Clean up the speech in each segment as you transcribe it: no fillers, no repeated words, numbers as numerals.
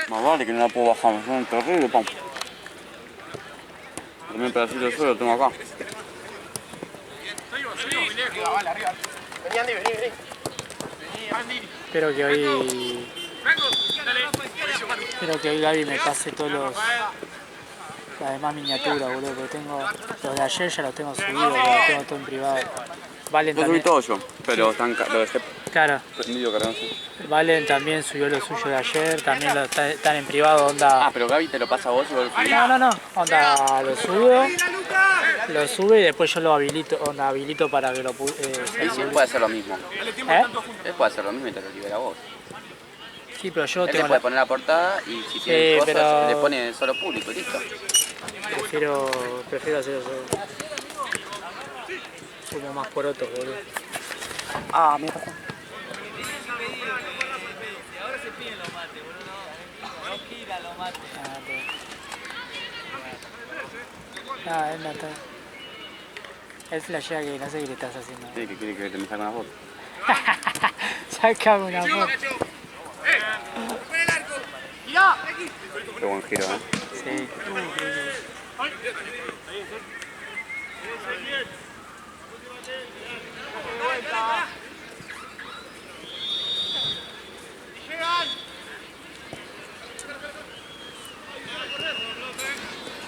Más vale que no la puedo bajar, me suena terrible, pam. También un pedacito de suelo lo tengo acá. Espero que hoy... Espero que hoy Gaby me pase todos los... Las demás miniaturas, boludo, porque tengo... Los de ayer ya los tengo subidos, pero los tengo todo en privado. Valen Lo subí también... todo yo, pero están, lo dejé Claro. prendido cargándose. Valen también subió lo suyo de ayer, también están en privado, onda... Ah, pero Gaby te lo pasa a vos y vos lo subís. No, onda lo subo, lo sube y después yo lo habilito, onda habilito para que lo Él sí puede hacer lo mismo. ¿Eh? Él puede hacer lo mismo y te lo libera a vos. Sí, pero yo Él tengo le puede poner la portada y si tiene cosas pero... le pone solo público y listo. Prefiero hacer eso. Como más porotos, boludo. Ah, mira. Ahora se piden los mates, boludo. No giran los mates. Él no está. Él flashea que no sé qué le estás haciendo. Sí, que quiere que te me saque una foto. Sácame una foto. Qué buen giro, ¿eh? Sí.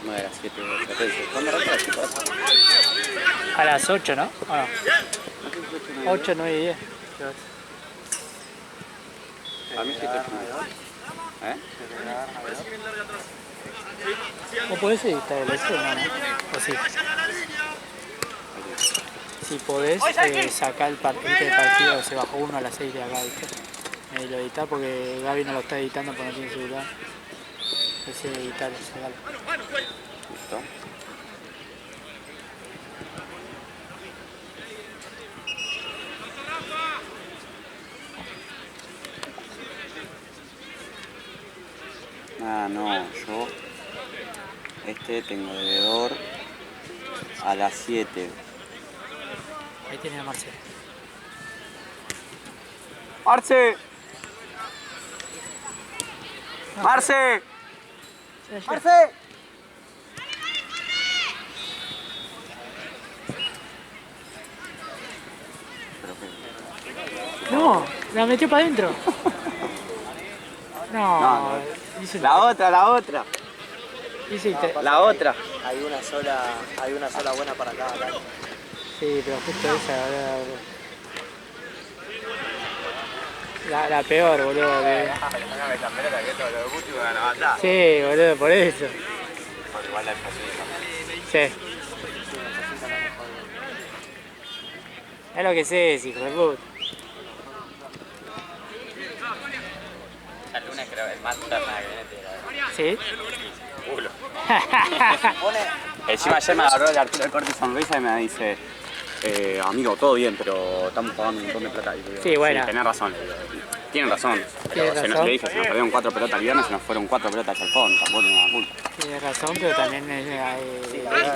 No era 7 ¿Cuándo arranca la chica? A las 8, ¿no? ¿O no? 8, 9 y 10. A mí 7, 8, 9. ¿Eh? ¿Vos podés editar el eso o no? ¿O sí? Si podés, sacar el partido, se bajó uno a las 6 de acá, ¿viste? Lo editá porque Gaby no lo está editando porque no tiene celular. Ese editar, sacalo. Listo. Ah, no, yo tengo deudor a las 7. Ahí tiene a Marcelo. ¡Marce! ¡Marce! ¡Marce! No, la metió para adentro. No, hice La otra. La otra. Hay una sola buena para cada cancha. Sí, pero justo esa, la peor, boludo. Sí, boludo, por eso. Igual la facilita. Sí. Es lo que sé, hijo de puta. El lunes creo, el martes la semana que viene ¿Sí? culo. Encima ayer me agarró el Arturo del Corte sonrisa y me dice, amigo, todo bien, pero estamos pagando un montón de plata. Y digo, Sí, bueno. Sí, tenés razón. Tienen razón. Tiene Pero razón. le dije, se nos perdieron 4 pelotas el viernes, se nos fueron 4 pelotas al fondo, tampoco tengo la culpa. Tienes razón, pero también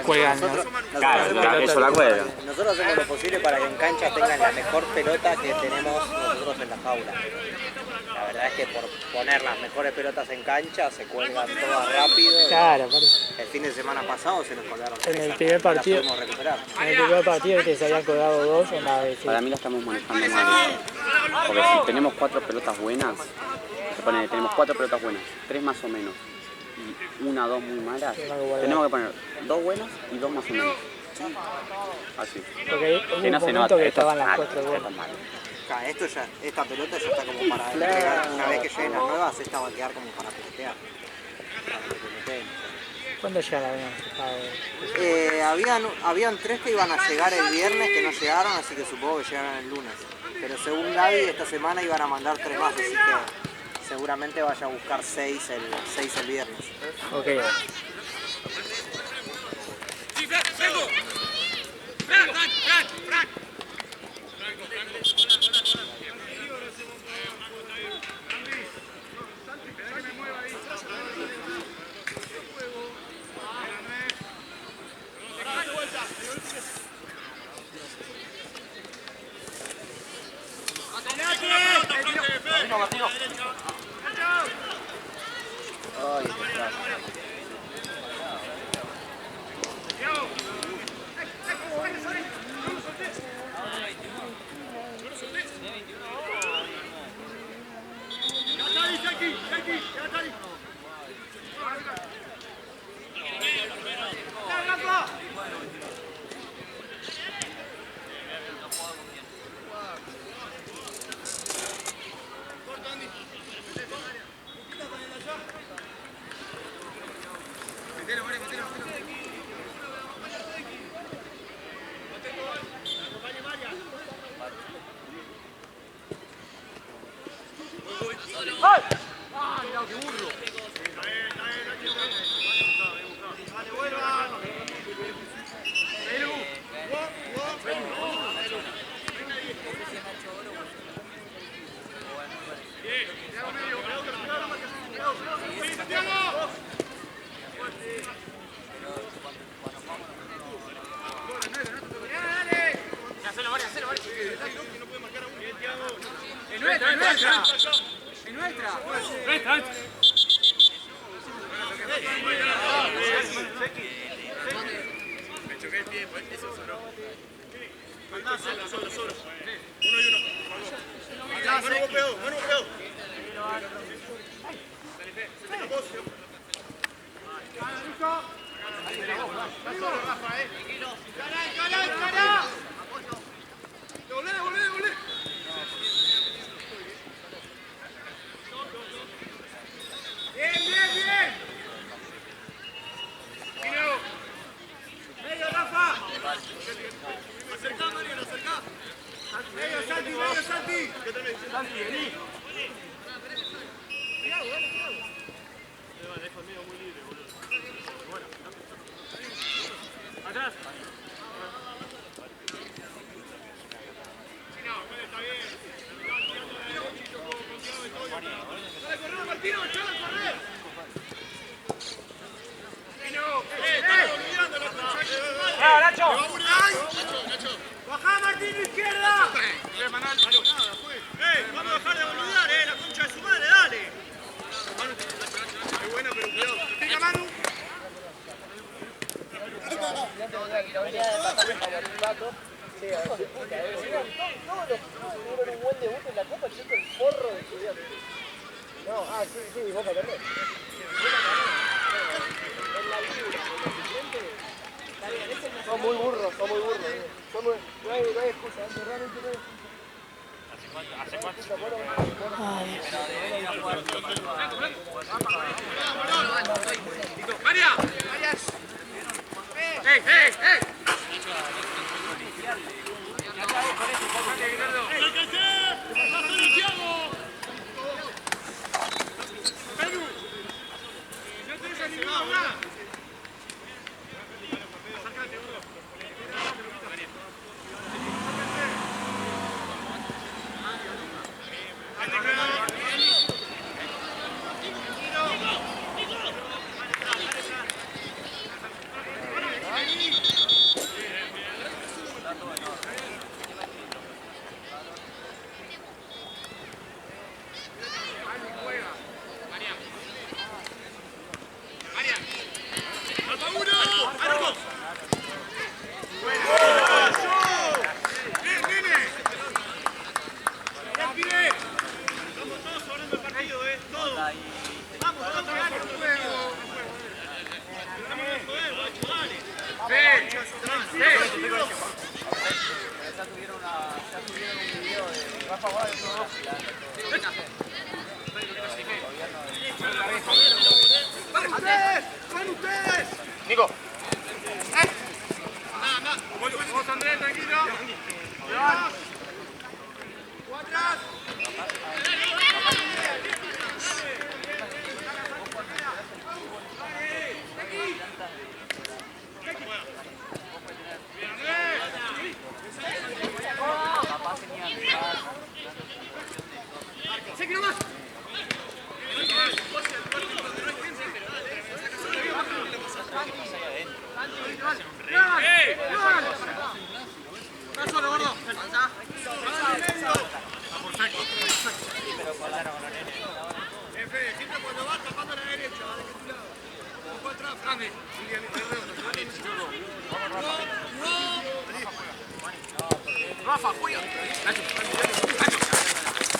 cuelgan los... Claro, eso la cuelga. Nosotros hacemos lo posible para que en cancha tengan la mejor pelota que tenemos nosotros en la jaula. La verdad es que por poner las mejores pelotas en cancha se cuelgan todas rápido. Claro, El fin de semana pasado se nos colgaron en el tres, primer no las partido, pudimos recuperar. en el primer partido que se habían colgado dos, en la de... Para mí la estamos manejando mal. Porque si tenemos 4 pelotas buenas, se pone, tenemos 4 pelotas buenas, 3 más o menos, y 1 o 2 muy malas, tenemos que poner 2 buenas y 2 más o menos. Así. Porque hubo Que un no se momento nota, que esto estaban es las malo, 4 esto es buenas. malo. Acá, esta pelota ya está como para entregar. Una vez que lleguen las nuevas, esta va a quedar como para pelotear. ¿Cuándo llega la Habían 3 que iban a llegar el viernes que no llegaron, así que supongo que llegarán el lunes. Pero según Gaby, esta semana iban a mandar 3 más, así que seguramente vaya a buscar 6 el viernes. Ok.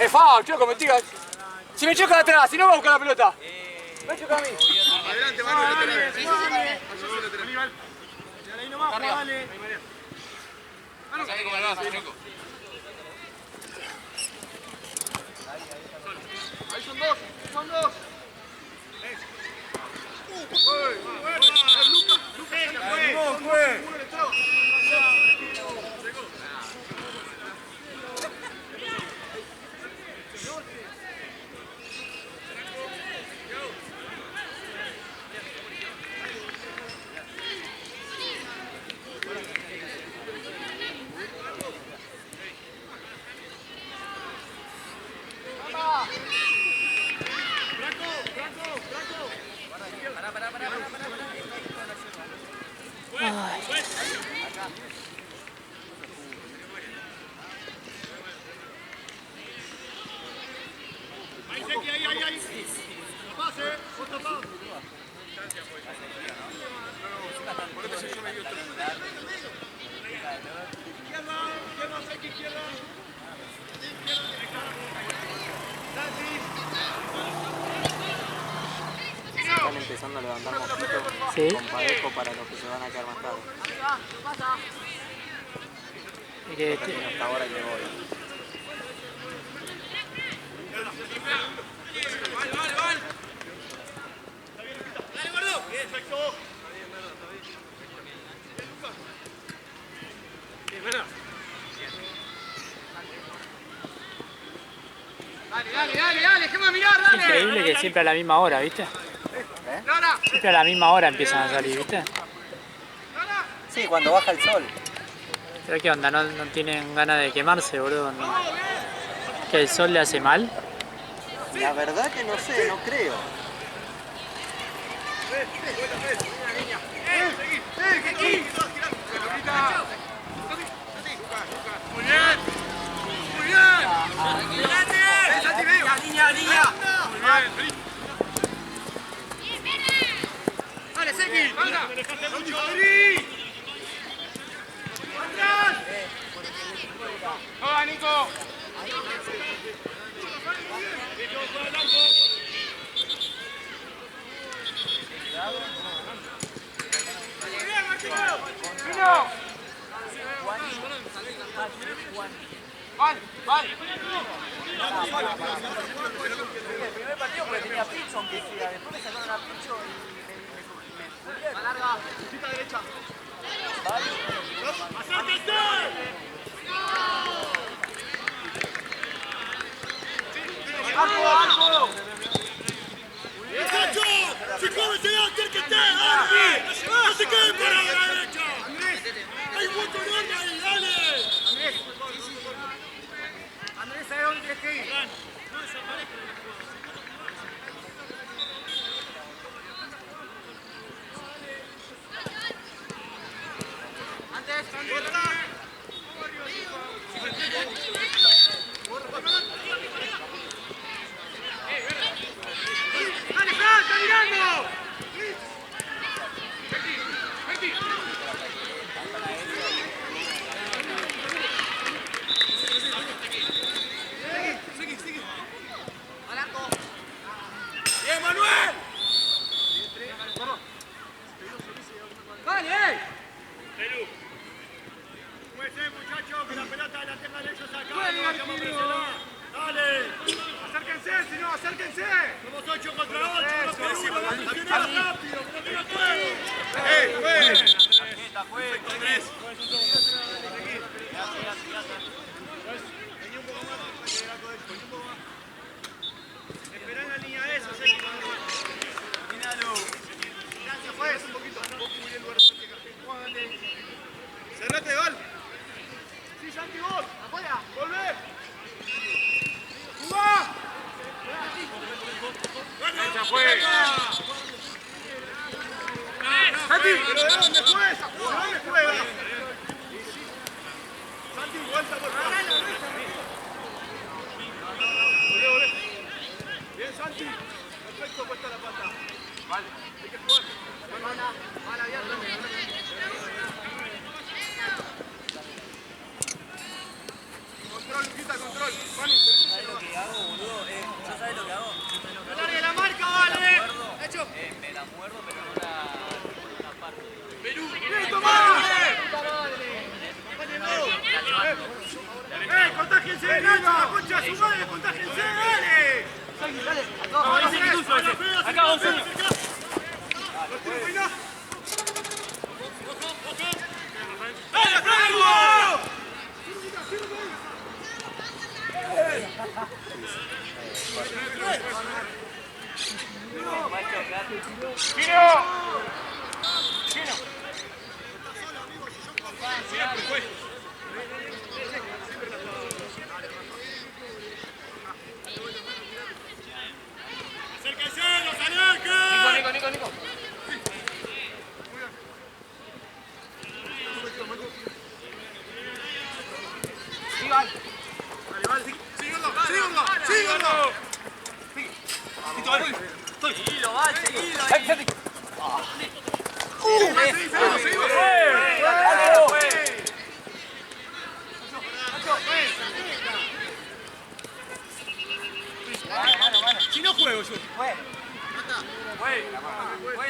Foul, choco, me tiras. Si me choca de atrás, si no va a buscar la pelota. Me choca a mí. Adelante, Manuel, lateral. Lateral. Ahí nomás, dale. ¿Cómo le vas, Checo? Ahí son dos, son dos. Están empezando a levantar mosquitos. Sí. Compadezco para los que se van a quedar más tarde. Y que Termino hasta ahora y me voy. Dale, déjame mirar, es increíble que siempre a la misma hora, ¿viste? Siempre a la misma hora empiezan a salir, ¿viste? Sí, cuando baja el sol. Pero qué onda, no tienen ganas de quemarse, boludo. ¿Que el sol le hace mal? La verdad que no sé, no creo. Muy bien. Muy bien. Niña. Dale, Seki. Dejate mucho, Adri. ¡Atrás! ¡Va, Nico! Van. El primer partido porque tenía pincho, aunque sea. Después me sacaron a pincho y me larga. Chica derecha. ¡Arco! ¡Muchacho! ¡Si corre, se da, acérquete! ¡Dale! ¡No se quede para la derecha! ¡Hay mucho nombre ahí! ¡Dale! Andrés, ¿sabes dónde tienes que ir? Antes. ¡Dale, Fran! ¡Está mirando! ¡Venti! Sigue. ¡Bien, Manuel! ¡Dale! Puede ser, muchachos, que la pelota la tengan ellos acá. No vayamos a presionar. ¡Dale! ¡Acérquense, si no, acérquense! Somos 8 contra 8, no por uno, vamos a funcionar rápido, que no tenga juego. ¡Juegue! Perfecto, Andrés. Vení un poco más para que algo de esto, un poco más. Esperá en la línea esa, Sergio. Míralo. Gracias, juez. Un poquito. Muy bien, lugar. Cerrate, Val. Sí, Santi, vos. Afuera. Volvé. ¡Jugá! ¡Ya fue! ¡Santi! ¿Pero de dónde juegas? ¿De dónde juegas? Santi, vuelta por favor. Volvé. Bien, Santi. Perfecto, puesta la pata. Vale. Hay que jugar. Mala abierta. Control. ¡Contágiense, Nacho! ¡La concha de su madre! ¡Contágiense! ¡Dale! ¡Acá, vamos! ¡Dale, Franco! ¡Acérquense, los alercas! Nico. ¡Síganlo! Seguilo, va, seguilo. Si no juego yo.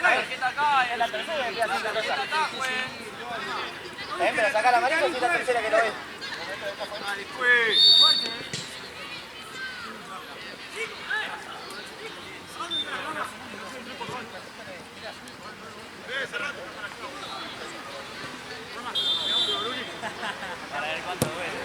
La tarjeta acá, es la tercera que hace la tarjeta acá, pero saca la amarilla y es la tercera que lo ve. Para ver cuánto duele.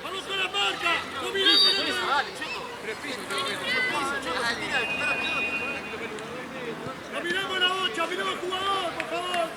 ¡Vamos con la marca! ¡No miremos nada! ¡No miramos la 8! ¡Miramos al jugador, por favor!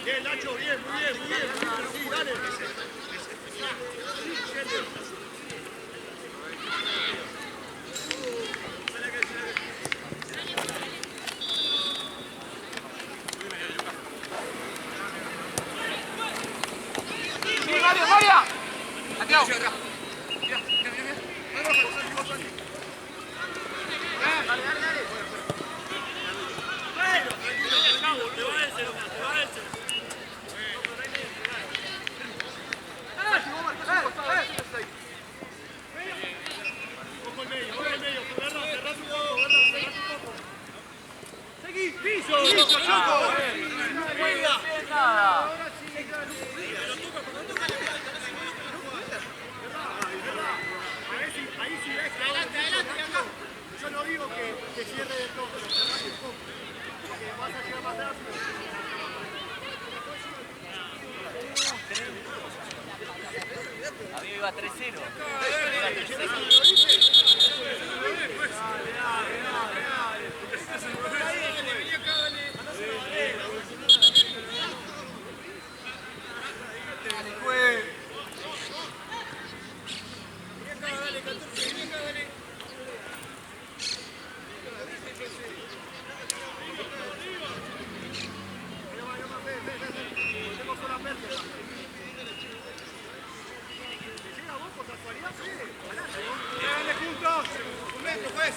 Bien, Nacho, bien, muy bien. Sí, dale. ¡Sí, María! ¡Santiago! Yo no digo que cierre del todo, pero cerrate un poco. Porque vas a llegar más rápido. Amigo iba 3-0. Juntos, un metro, pues.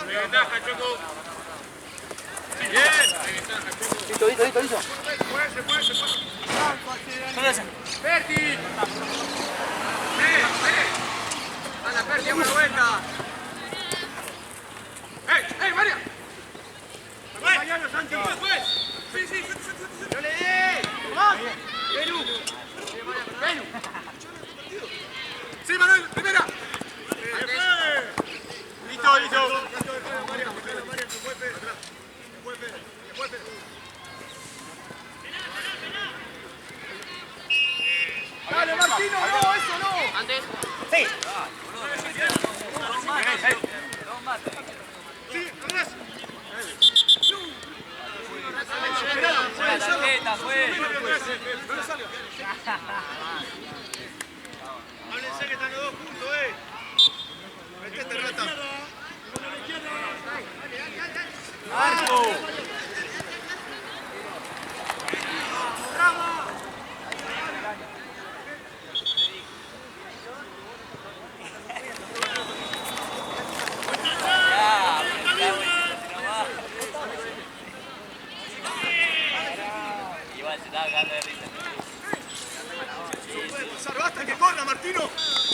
Ventaja, Choco. Bien. Listo. Se puede. Berti. Anda, Berti, buena vuelta. ¡Ey, María! Acompañalo, Santi. Sí. ¡No le des! ¡Más! ¡Venu! ¡Sí, Manuel! ¡Primera! ¡Listo! María, ¡dale, Martino! ¡No, eso no! Antes. ¡Sí! ¡Sí, atrás! La tarjeta, fue. Háblense que están los 2 juntos, Metete, rata. ¡Marco! ¡Bravo! Igual se estaba cagando de risa. ¡Basta que corra, Martino!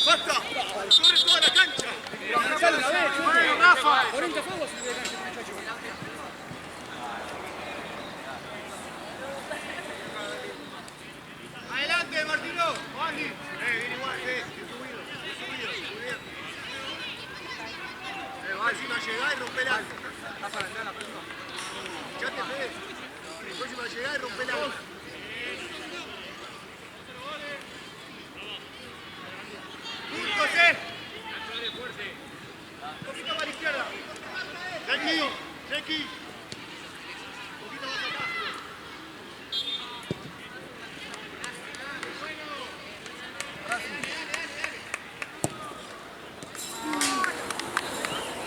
¡Basta! ¡Corre toda la cancha! ¡Bueno, Rafa! 40 juegos de cancha, muchacho. ¡Adelante, Martino! ¡Andy! Viene igual, bien subido. Muy bien. Va encima a llegar y romper algo. ¿Estás para entrar la próxima? Echate, Fede. Próxima a llegar y romper algo. Un poquito más a la izquierda. Jackie. Un poquito más acá.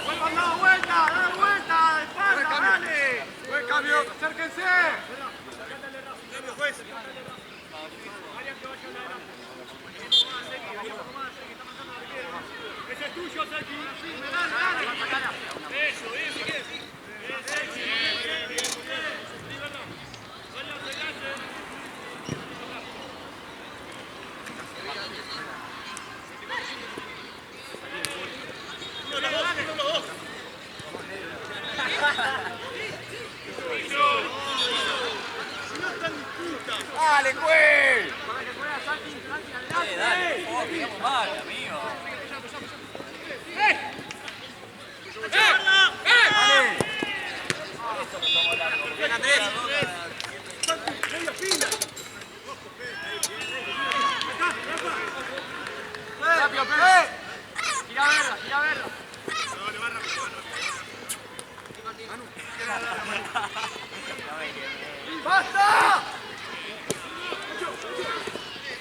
¡Vuelvan, dale vuelta! ¡De espalda, dale! ¡Buen cambio! ¡Acérquense! ¡Cambio, juez! ¡Ese es tuyo, Seki! ¡Dale! ¡Eso, si quieres! ¡Dale, güey! Dale, digamos mal, amigo. ¡Gira verla! ¡Basta!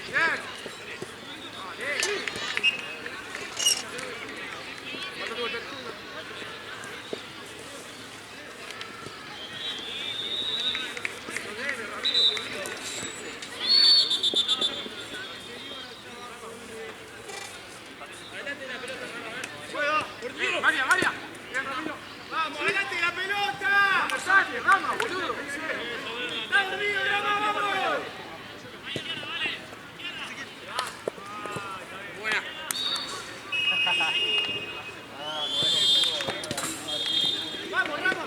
¡Bien! María. Bien, Ramiro. Vamos, adelante la pelota. Vamos, boludo. Está dormido, vamos. Buena. Vamos, Rama.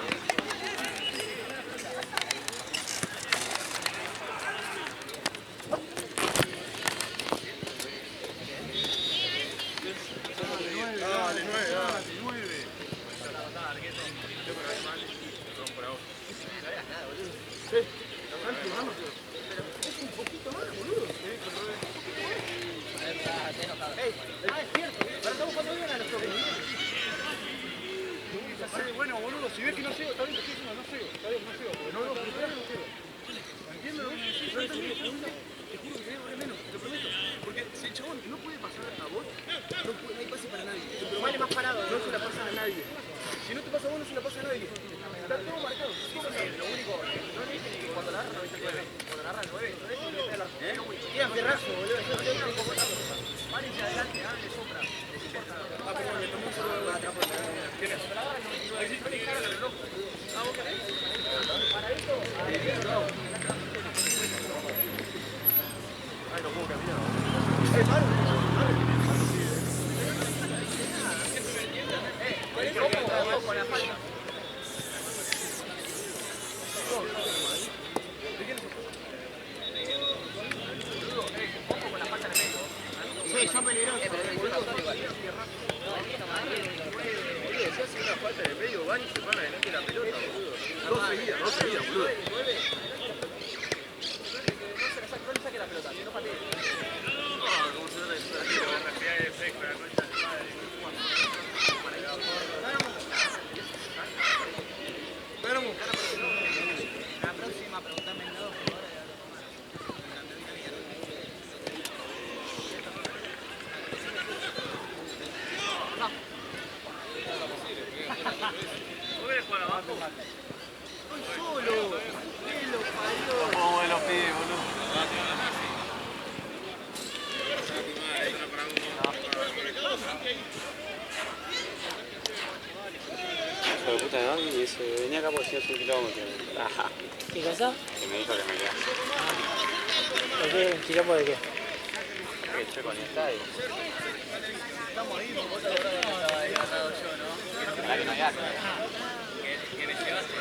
Dale, 9. Bueno, boludo, si ves que no llego, está bien, no llego, porque no llego. ¿Entiendes? No entendí, pregunta, te juro que quería menos, te prometo. Porque si el chabón no puede pasar a vos, no hay pase para nadie. Pero vale más parado, no se la pasa a nadie. Si no te pasa a vos, no se la pasa a nadie. Está todo marcado. Lo único, no le dije que cuando la agarra 99, cuando la agarra el 9, no le dije que le la queda ferrazo, boludo. Yo no tengo ni como esta cosa. Válense adelante, hable, sopra. Ah, perdón, le tomé un saludo de atrás. ¿Quién es? van y se van adelante de la pelota, boludo. Dos seguidas, boludo. No le saque la pelota, si no patee. No, como se ve la realidad de efecto, la concha de madre. La próxima, preguntame en 2 jugadores. ¿No querés jugar abajo? Hijo de puta de Gaby y dice, venía acá por 100 kilómetros. Ajá. ¿Qué cosa? Que me dijo que me quedase. ¿Por qué? ¿Un quilombo de qué? Que el Checo ni está ahí. Estamos ahí, vos te acordás que estaba ahí agarrado yo, ¿no? Ojalá que no haya. Que me llevaste.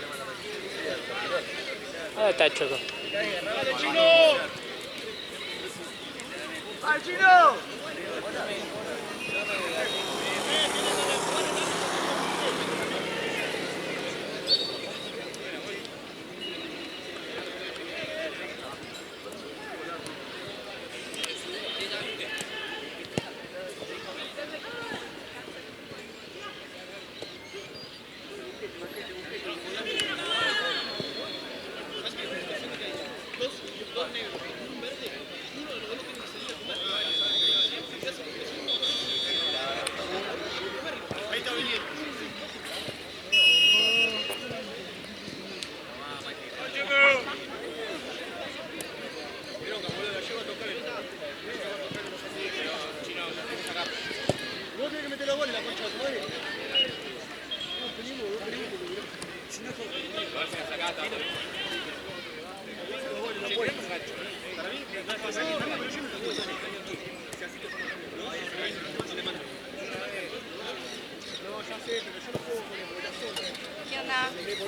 ¿Dónde está el Choco? ¡Dale, Chino! ¡Al Chino!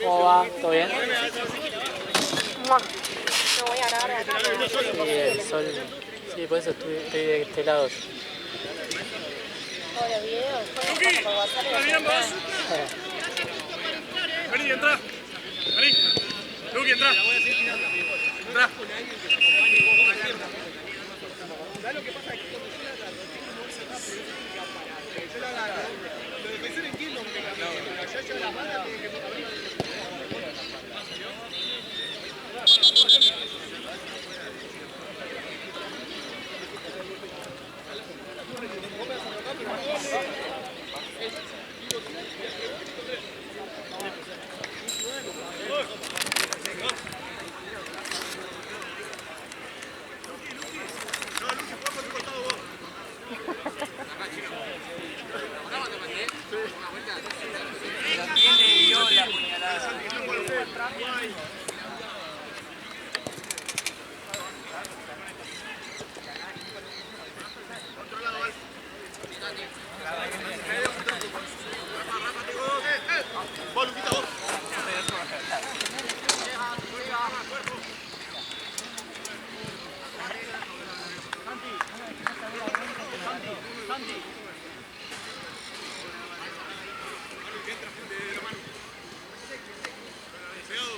¿Cómo va? ¿Todo bien? No voy a grabar de acá. Sí, el sol. Sí, por eso estoy de este lado. Todos los videos, después por WhatsApp y los Vení, entra. Vení. Luqui, entra. Entra. ¿Sabes lo que pasa? Que cuando yo la no se está yo la agarro. Los defensores entienden que allá ya la banda tiene que abrir. ¿Quién le dio la puñalada? Vos, Luquita, vos.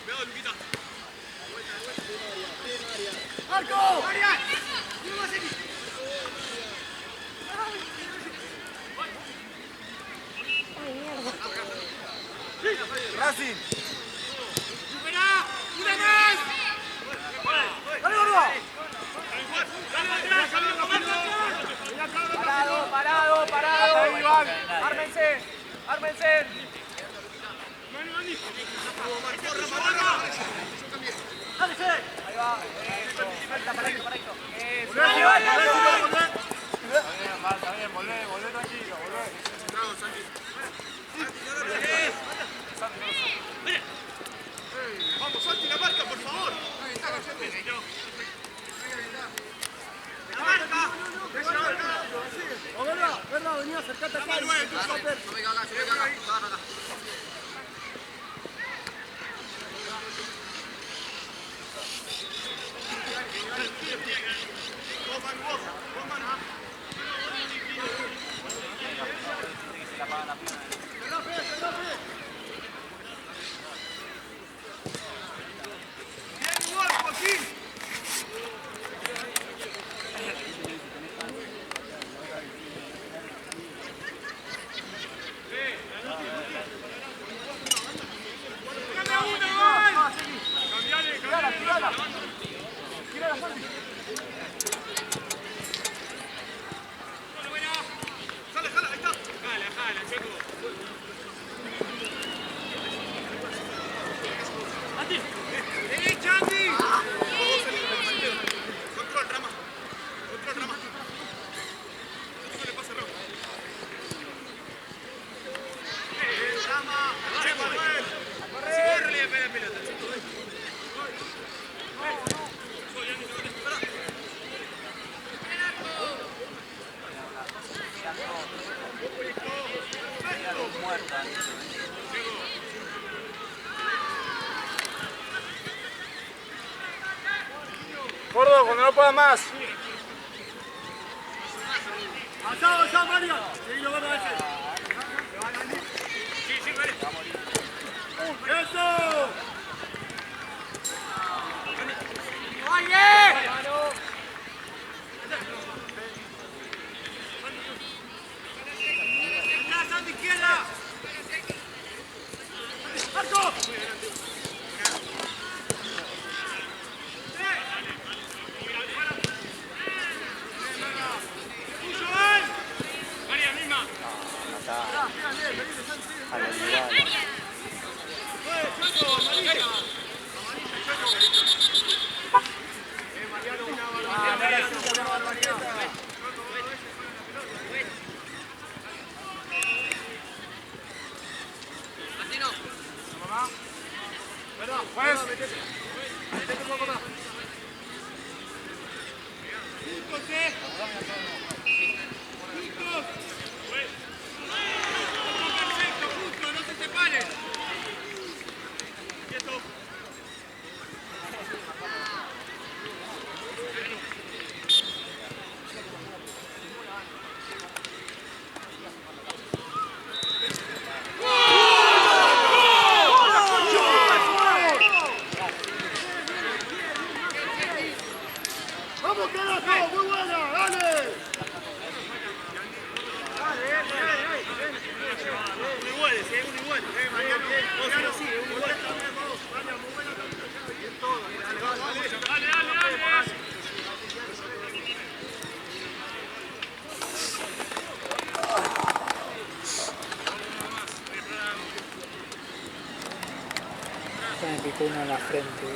Pegado, Luquita. ¡Marco! ¡Arias! Racing. ¡Supera! ¡Una más! ¡Dale, gordo! Parado. Ahí, Iván. Ármense. ¡Dale, Fede! Ahí va. Para esto. Está bien, volvé tranquilo, volvé. Vamos, Santi, la marca, por favor. La marca. Verdad, venía, acercate acá. No me cagas, acá. Gordo, cuando no puedas más. Avanzá, Mario. Seguilo, gordo, ese. Sí, Mario. ¡Eso! ¡Oye! ¡Santi, izquierda! ¡Marco! ¡Vamos, carajo! ¡Muy buena! ¡Dale! Uno igual, si hay uno igual. Mariano, Mariano sí, uno igual. Mariano, muy buena. Bien todo. Dale. Me picó uno en la frente.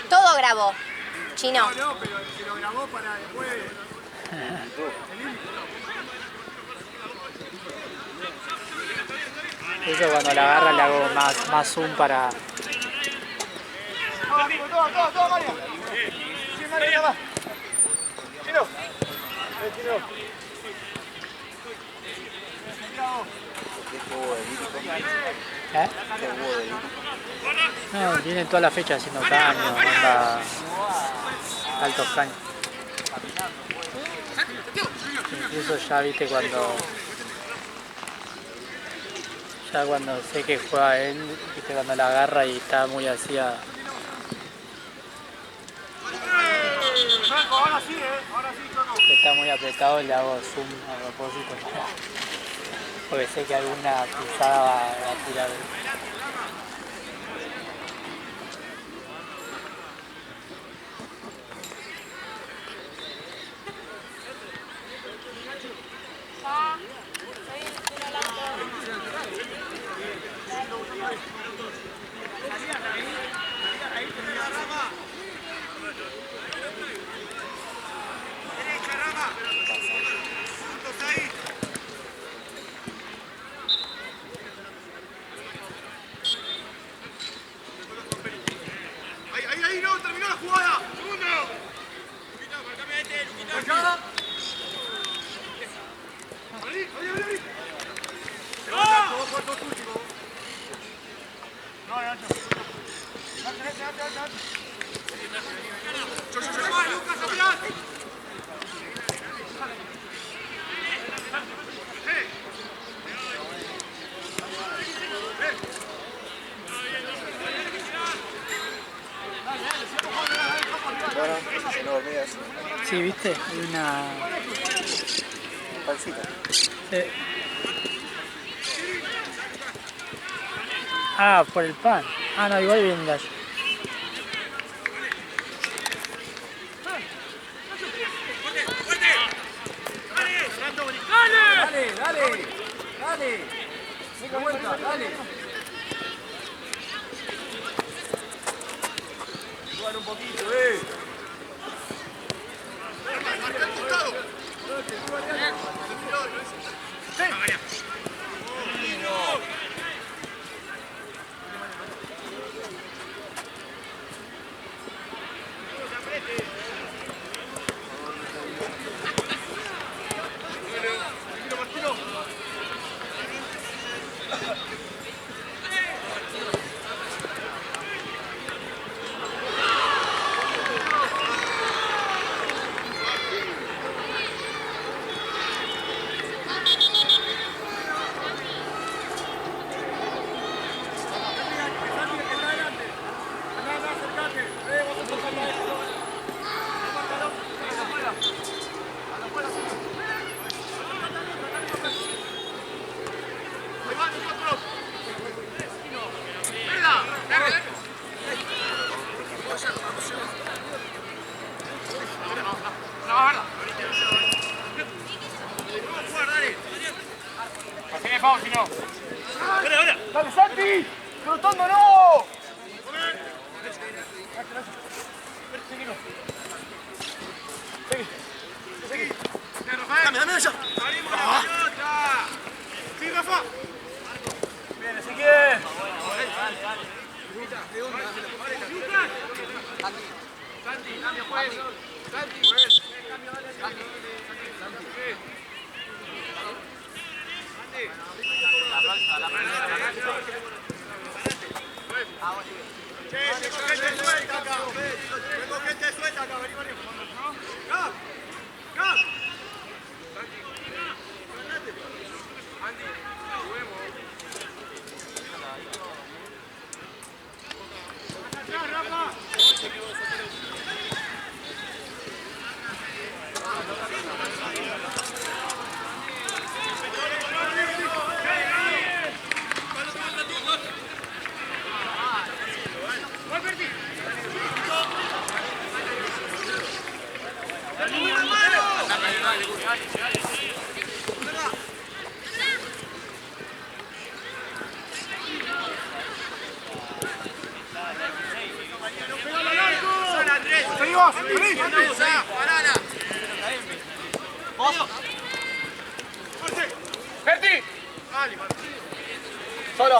Todo grabó, Chino. No, pero se lo grabó para después. Eso cuando la agarra le hago más zoom para... Todo, Mario. Sí, Mario, ya va. Chino. Chino. ¿Eh? No, vienen toda la fecha haciendo caños, manda altos caños. Incluso ya viste cuando sé que juega él, viste cuando la agarra y está muy así Ahora sí, Choco. que está muy apretado, le hago zoom a propósito. Porque sé que alguna pisada va a tirar. Ahí, no, terminó la jugada. Segundo. Acá. Ahí. No, Sí, ¿viste? Hay una... Pancita. Sí. Ah, por el pan. Ah, no, igual viene el gallo. Dale, dale, dale. Venga vuelta, dale. Jugar un poquito, Marca el costado. ¡Dale, Santi! ¡Flotando no! Dame ya. Sí, Rafa. Bien, Ezequiel. Santi, cambio pues. Santi. Che, tengo gente suelta acá. Tengo gente suelta acá, vení, vení. ¡Cap! ¡Cap! Andy, juguemos. ¡Atrás, Rafa! ¡Seguimos! ¡Vení! ¡Parala! ¡Berti! Dale. Solo.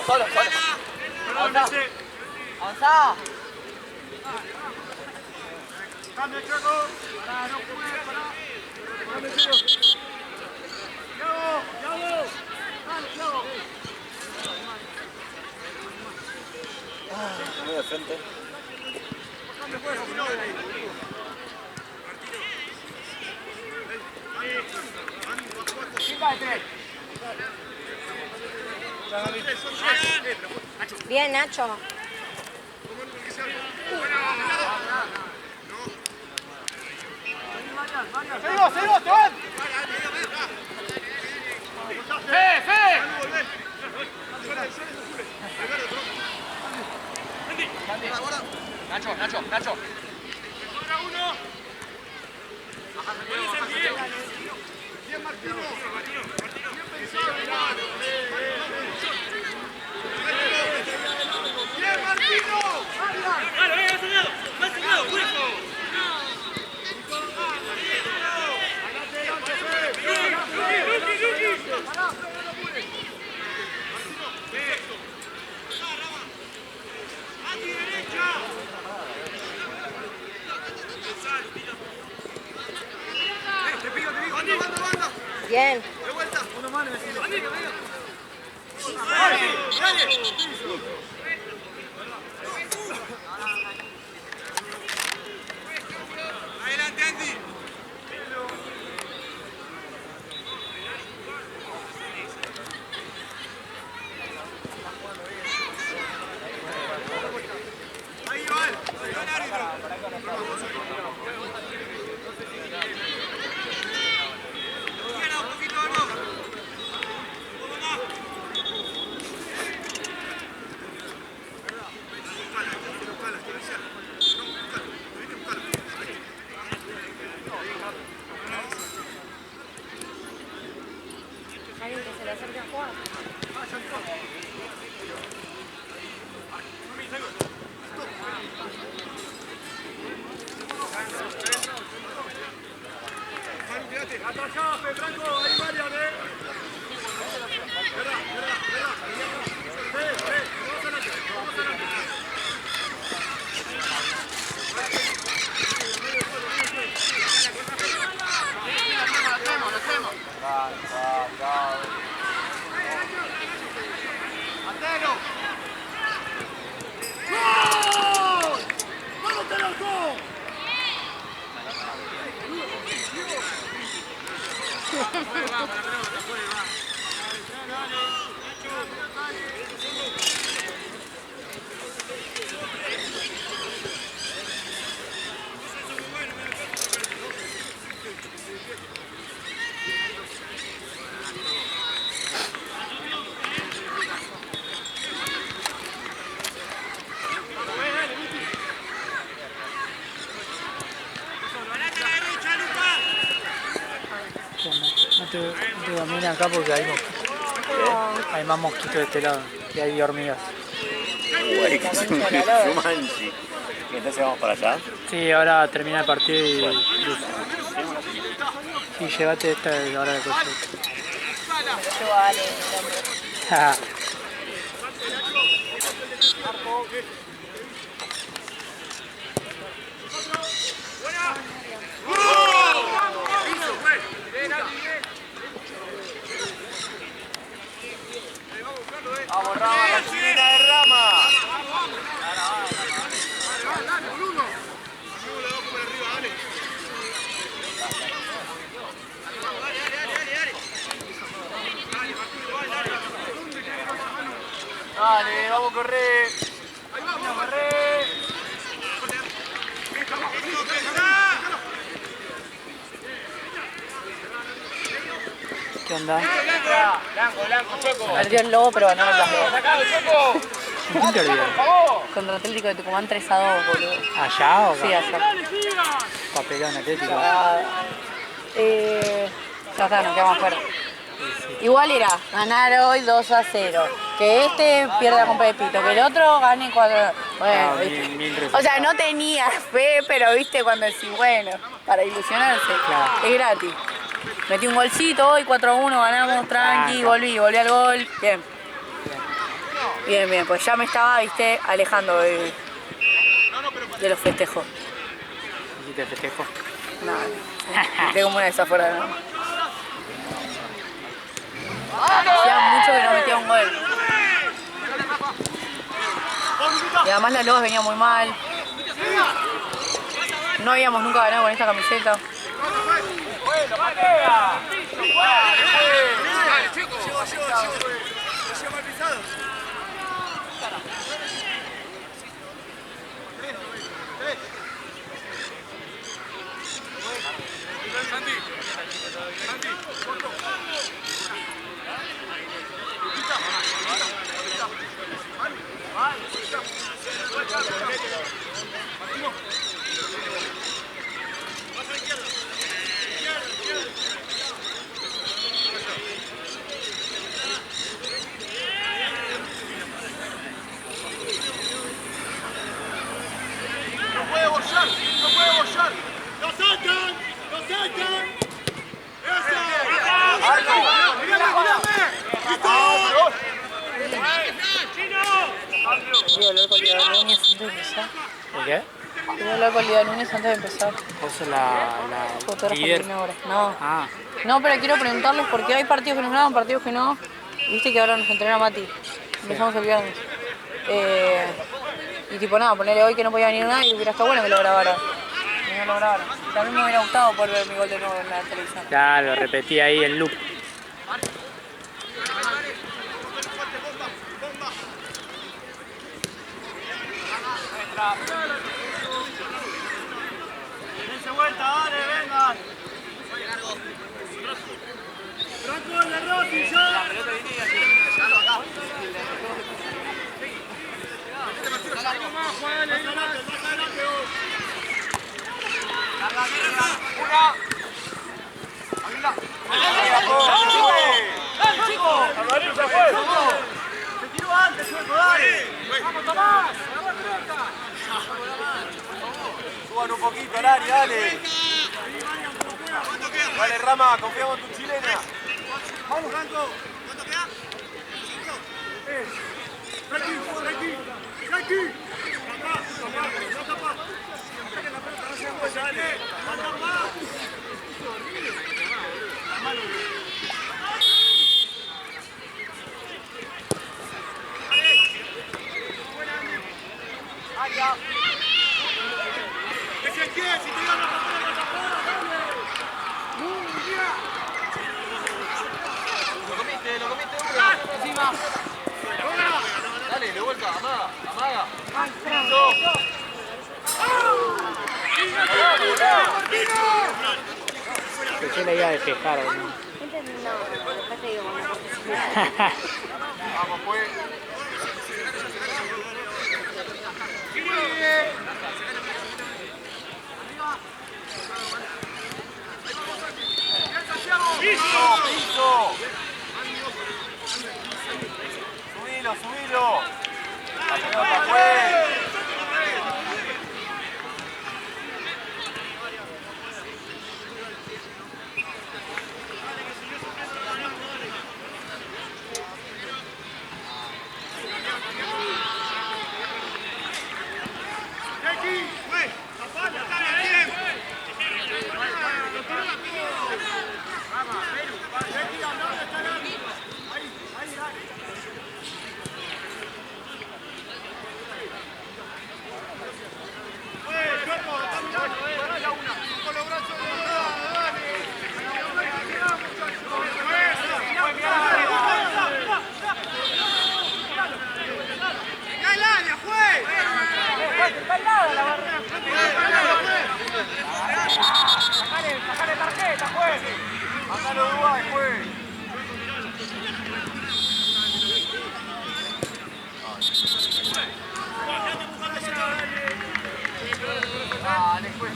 Avanzá. Avanzá. Cambio, Chaco. Pará, no juegues, pará. Cambio, Chaco. Thiago. Dale, Thiago. Muy de frente. Cambio, pues, si no. Bien, Nacho. ¡Seguimos, Teban! ¡Fe! Nacho. Ahora uno. Bien, Martino. Bien, Martino. Claro, venga, más allá, hueco. Bien. De vuelta. Una mano, vecino. Adelante, Andy. Ahí va el árbitro. Alguien que se le acerque a jugar. Atrás, Franco, ahí varias, ¡Antero! ¡Gol! ¡Vamos, loco! No te domina acá porque hay mosquitos. Hay más mosquitos de este lado y hay hormigas. Uy, que es un manchi. ¿Y entonces vamos para allá? Sí, ahora termina el partido y luz. Sí, llévate esta de ahora de coche. Yo vale, el hombre. Vamos, Rama, la chilena de Rama. Dale, vamos a correr. Vamos a correr. ¿Qué onda? Blanco, Choco. Perdió el lobo, pero ganó el blanco. Sacado, Choco. ¿Quién te olvidó? Contra Atlético de Tucumán 3-2, boludo. ¿Allá o acá? Sí, allá. Papelón Atlético. Ya está, nos quedamos afuera. Igual era ganar hoy 2-0. Que este pierda con Pepito, que el otro gane 4. Bueno, ¿viste? O sea, no tenía fe, pero viste cuando decís, bueno, para ilusionarse, Claro. es gratis. Metí un golcito hoy, 4-1, ganamos, tranqui, volví al gol. Bien, pues ya me estaba, viste, alejando de los festejos. ¿Y te festejo? No, tengo como una desafuera, ¿no? Hacía mucho que no metía un gol. Y además las Lobas venía muy mal. No habíamos nunca ganado con esta camiseta. Bueno, patea. No puede bollar. ¡Lo sacan! ¡Esa! Voy a hablar con Lidia Núñez antes de empezar. ¿Por qué? Voy a hablar con Lidia Núñez antes de empezar. Vos sos la Fotógrafa líder. ahora. No. Ah, No, pero quiero preguntarles por qué hay partidos que nos graban, partidos que no. Viste que ahora nos entrena Mati. Empezamos el viernes. Y tipo nada, ponerle hoy que no podía venir nadie y hubiera estado bueno que lo grabaran. Y no lo grabaron. También me hubiera gustado poder ver mi gol de nuevo en la televisión. ya lo repetí ahí en loop. Dense vuelta, dale, vengan. Franco, el de Rossi, ya. poquito, Arani, dale. Dale, Rama, confiamos en tu chilena. Vamos, Franco. ¿Cuánto queda? 5. Aquí. Tapá. Lo comiste uno. Encima. Dale, de vuelta, amaga. Que yo le iba a despejar, ¿no? No, después te digo cuando Vamos, pues. ¡Piso! Subilo. La pelota fue. Sacale tarjeta, juez. Mándalo Uruguay, juez. Dale, juez.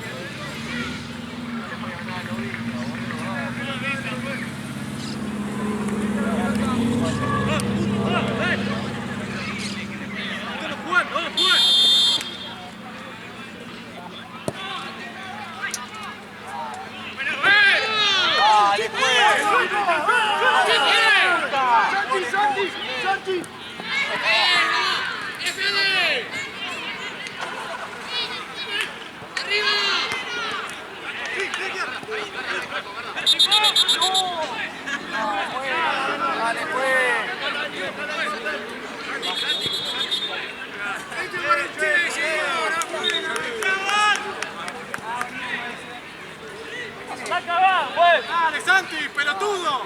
Santi. ¡Dale, Santi, pelotudo!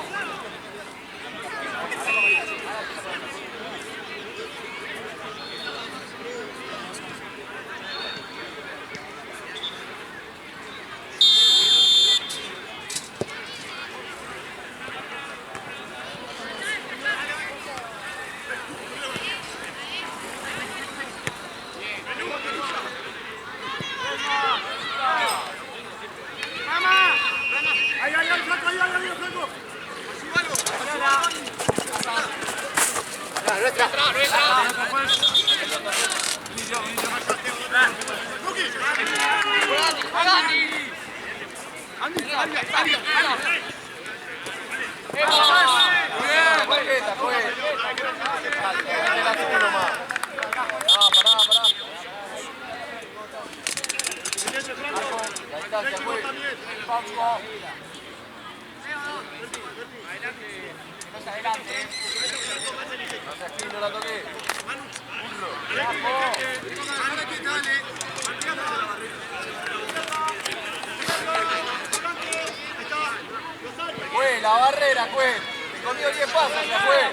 Fue la barrera, fue. Te comió 10 pasos, ya fue.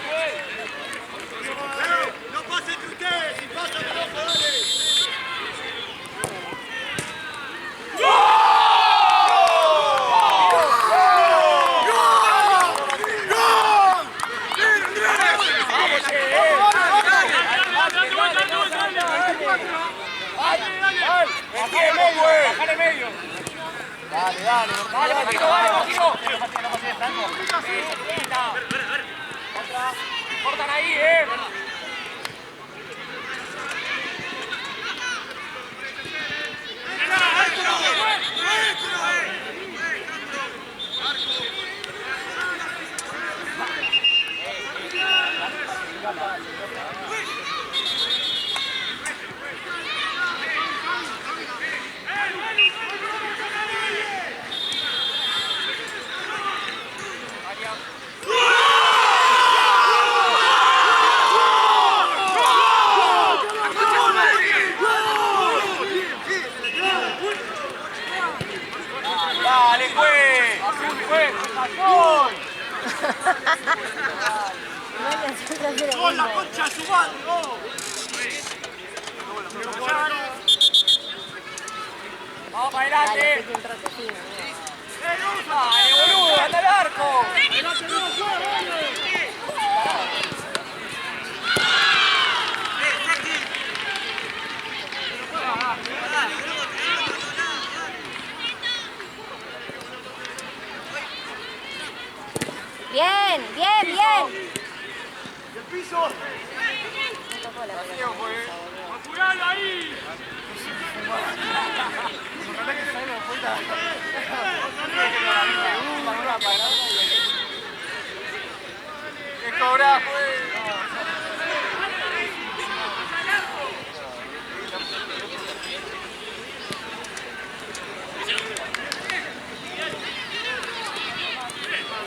No pase entre ustedes, si pasa de loco, dale. Cortan ahí, Dale, juez. Juez, gol. ¡Gol, la concha de su madre! ¡Oh! Vamos para adelante. Dale, boludo, anda al arco. Bien, bien, bien. ¡El piso! ¡Apuralo ahí! ¿Qué cobra, juez?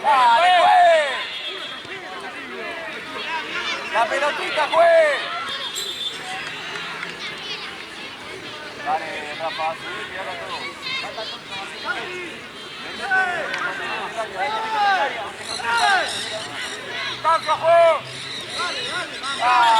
¡Dale, juez! ¡La pelotita, juez! Dale, Rafa, subí, y haga todo. ¡Cansa, juez! ¡Ah!